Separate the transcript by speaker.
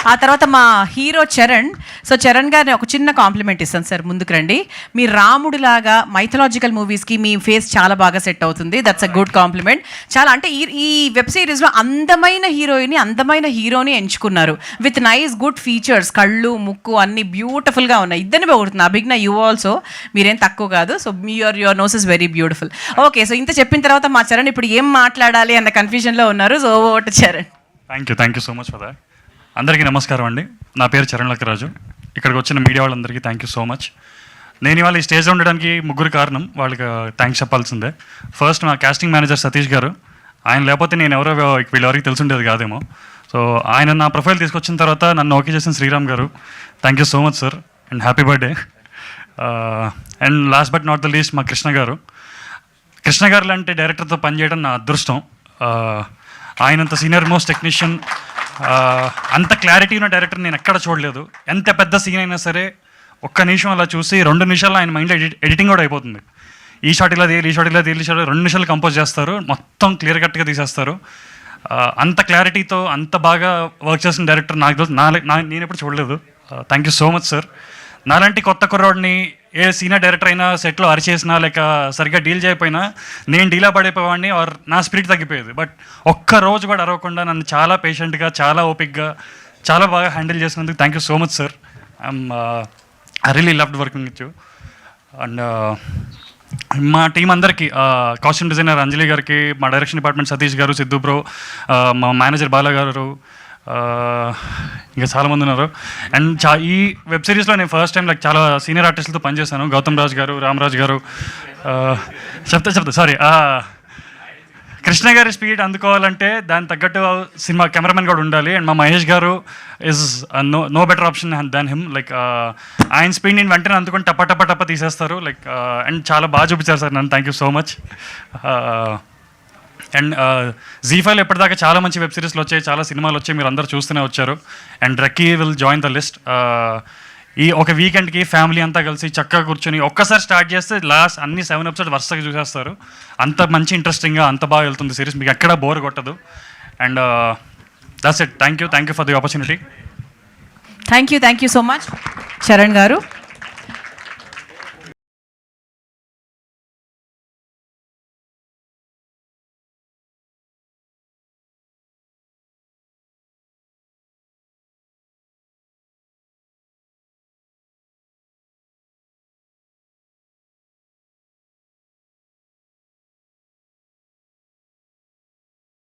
Speaker 1: ఆ తర్వాత మా హీరో చరణ్. సో చరణ్ గారిని ఒక చిన్న కాంప్లిమెంట్ ఇస్తాను సార్, ముందుకు రండి. మీ రాముడిలాగా మైథలాజికల్ మూవీస్కి మీ ఫేస్ చాలా బాగా సెట్ అవుతుంది. That's a good complement. చాలా అంటే ఈ వెబ్ సిరీస్లో అందమైన హీరోయిన్, అందమైన హీరోని ఎంచుకున్నారు విత్ నైస్ గుడ్ ఫీచర్స్. కళ్ళు, ముక్కు అన్ని బ్యూటిఫుల్గా ఉన్నాయి. ఇద్దరిని పోగొడుతున్నా. అభిజ్ఞ, యూ ఆల్సో, మీరేం తక్కువ కాదు. So your nose is very beautiful. Okay, so ఇంత చెప్పిన తర్వాత మా చరణ్ ఇప్పుడు ఏం మాట్లాడాలి అన్న కన్ఫ్యూజన్లో ఉన్నారు. So vote Charan.
Speaker 2: Thank you so much for that. అందరికీ నమస్కారం అండి. నా పేరు చరణ్ లక్కరాజు. ఇక్కడికి వచ్చిన మీడియా వాళ్ళందరికీ థ్యాంక్ యూ సో మచ్. నేను ఇవాళ ఈ స్టేజ్లో ఉండడానికి ముగ్గురు కారణం, వాళ్ళకి థ్యాంక్స్ చెప్పాల్సిందే. ఫస్ట్ మా కాస్టింగ్ మేనేజర్ సతీష్ గారు. ఆయన లేకపోతే నేను వీళ్ళెవరికి తెలుసుండేది కాదేమో. సో ఆయన నా ప్రొఫైల్ తీసుకొచ్చిన తర్వాత నన్ను ఓకే చేసిన శ్రీరామ్ గారు. Thank you so much sir and happy birthday. And last but not the least మా కృష్ణ గారు. కృష్ణ గారు లాంటి డైరెక్టర్తో పనిచేయడం నా అదృష్టం. ఆయనంత సీనియర్ మోస్ట్ టెక్నీషియన్, అంత క్లారిటీ ఉన్న డైరెక్టర్ నేను ఎక్కడ చూడలేదు. ఎంత పెద్ద సీన్ అయినా సరే ఒక్క నిమిషం అలా చూసి 2 నిమిషాల్లో ఆయన మైండ్లో ఎడిటింగ్ కూడా అయిపోతుంది. ఈ షాట్ ఇలా తీయాలి, ఈ షాట్ ఇలా తీయాలి, 2 నిమిషాలు కంపోజ్ చేస్తారు, మొత్తం క్లియర్ కట్గా తీసేస్తారు. అంత క్లారిటీతో అంత బాగా వర్క్ చేసిన డైరెక్టర్ నేను ఎప్పుడు చూడలేదు. Thank you so much sir. నాలాంటి కొత్త కుర్రాడిని ఏ సీనియర్ డైరెక్టర్ అయినా సెట్లో అరిచేసినా లేక సరిగ్గా డీల్ చేయకపోయినా నేను డీలా పడిపోయేవాడిని, ఆర్ నా స్పిరిట్ తగ్గిపోయేది. బట్ ఒక్క రోజు కూడా అరవకుండా నన్ను చాలా పేషెంట్గా, చాలా ఓపిక్గా, చాలా బాగా హ్యాండిల్ చేసినందుకు thank you so much sir. I really loved working with you. And మా టీం అందరికీ, కాస్ట్యూమ్ డిజైనర్ అంజలి గారికి, మా డైరెక్షన్ డిపార్ట్మెంట్ సతీష్ గారు, సిద్ధు బ్రో, మా మేనేజర్ బాలా గారు, ఇంకా చాలామంది ఉన్నారు. అండ్ ఈ వెబ్ సిరీస్లో నేను ఫస్ట్ టైం చాలా సీనియర్ ఆర్టిస్టులతో పనిచేశాను. గౌతమ్ రాజ్ గారు, రామరాజ్ గారు, సారీ కృష్ణ గారి స్పీడ్ అందుకోవాలంటే దానికి తగ్గట్టు సినిమా కెమెరామెన్ కూడా ఉండాలి. అండ్ మా మహేష్ గారు is no better option than him. ఆయన స్పీడ్ నేను వెంటనే అందుకొని టప్ప తీసేస్తారు. అండ్ చాలా బాగా చూపించారు సార్ నన్ను. Thank you so much. And జీ5లో ఎప్పటిదాకా చాలా మంచి వెబ్ సిరీస్లు వచ్చాయి, చాలా సినిమాలు వచ్చాయి, మీరు అందరూ చూస్తూనే వచ్చారు. And రక్కీ will join the list. ఈ ఒక వీకెండ్కి ఫ్యామిలీ అంతా కలిసి చక్కగా కూర్చొని ఒక్కసారి స్టార్ట్ చేస్తే లాస్ట్ అన్ని 7 ఎపిసోడ్స్ వరుసగా చూసేస్తారు. అంత మంచి ఇంట్రెస్టింగ్గా, అంత బాగా వెళ్తుంది సిరీస్, మీకు ఎక్కడా బోర్ కొట్టదు. And that's it. Thank you for the opportunity.
Speaker 1: Thank you so much Charan గారు.